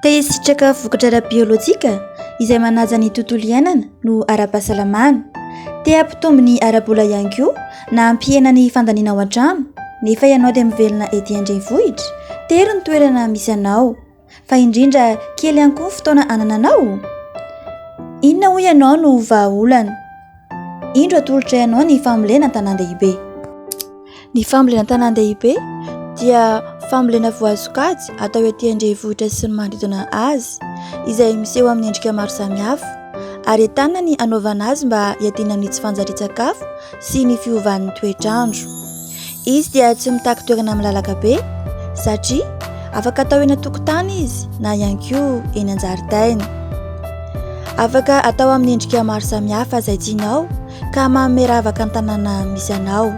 Te-sitraka vokatra ara-biolojika izay manaja ny tontolo iainana no ara-pahasalamana. Te hampitombo ny ara-bola ihany koa na hampihena ny fandaniana ao an-trano. Nefa ianao dia mivelona ety andrenivohitra, tery ny toerana misy anao. Fa indrindra kely ihany koa ny fotoana anananao. Inona hoy ianao no vahaolana? Indro atolotra ianao ny fambolena an-tanan-dehibe. Ny fambolena an-tanan-dehibe dia fambolena voasokajy atao ety andrenivohitra sy ny manodidina azy, izay miseho amin'ny endrika maro samihafa, ary entanina ny anaovana azy mba hiadiana amin'ny tsy fanjarian-tsakafo sy ny fiovan'ny toetr'andro. Izy dia tsy mitaky toerana malalaka be satria afaka atao eny an-tokotany izy na ihany koa eny an-jaridaina. Afaka atao amin'ny endrika maro samihafa izay tianao ka manome ravaka ny tanàna misy anao.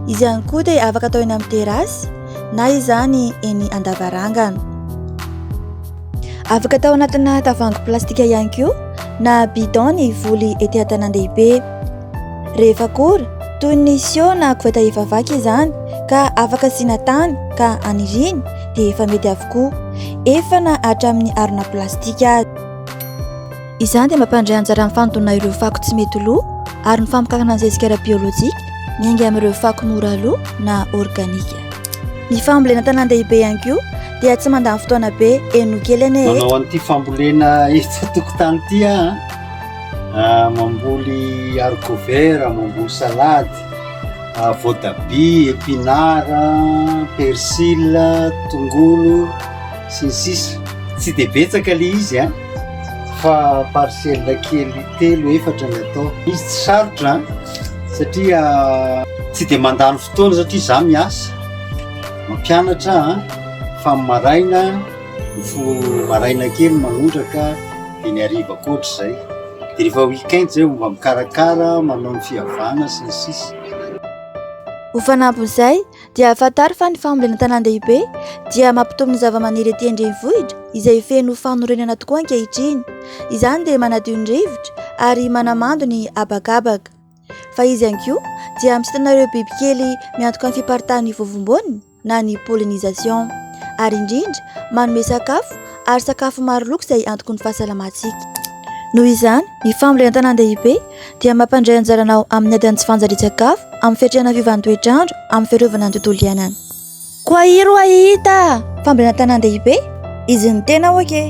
Izy ihany koa dia afaka atao eny amin'ny terasy na izany eny an-davarangana. Afaka atao anatina tavoahangy plastika ihany koa na bidon ny voly ety an-tanan-dehibe. Rehefa koa toy ny sio na koveta efa vaky izany ka afaka asiana tany ka aniriny dia efa mety avokoa, efa na hatramin'ny harona plastika. Izany dia mampandray anjara amin'ny fanodonana ireo fako tsy mety lo ary ny famokarana ny zezika ara-biolojika miainga amin'ireo fako mora lo na organika. Ny fambolena an-tanan-dehibe ihany koa dia tsy mandany fotoana be eno kely ane. Manao an'ity fambolena eto tokotany ity mamboly haricot vert, mamboly salady, voatabia, épinard, persil, tongolo sy ny sisa. Tsy dia betsaka le izy fa parcelle kely 3-4 ny atao. Izy tsy sarotra satria tsy dia mandany fotoana satria za miasa mampianatra fa maraina maraina kely manondraka dia ny hariva koatra izay. Dia rehefa weekend zay mba mikarakara, manao ny fihavana sy ny sisa. Ho fanampin'izay dia fantaro fa ny fambolena an-tanan-dehibe dia mampitombo ny zava-maniry ety andrenivohitra izay feno fanorenana tokoa ankehitriny. Izany dia manadio ny rivotra ary manamando ny habakabaka. Fa izy ihany koa dia misintana ireo bibikely miantoka amin'ny fiparitahan'ny vovomboniny na ny pollinisation, ary indrindra manome sakafo ary sakafo maro loko izay antoky ny fahasalamantsika. Noho izany, ny fambolena an-tanan-dehibe dia mampandray anjara anao amin'ny adiny tsy fanjarian-tsakafo, amin'ny fiatrehana fiovan'ny toetr'andro, amin'ny fiarovana ny tontolo iainana. Koa iry ho ahita fambolena an-tanan-dehibe, izy ny tena oke.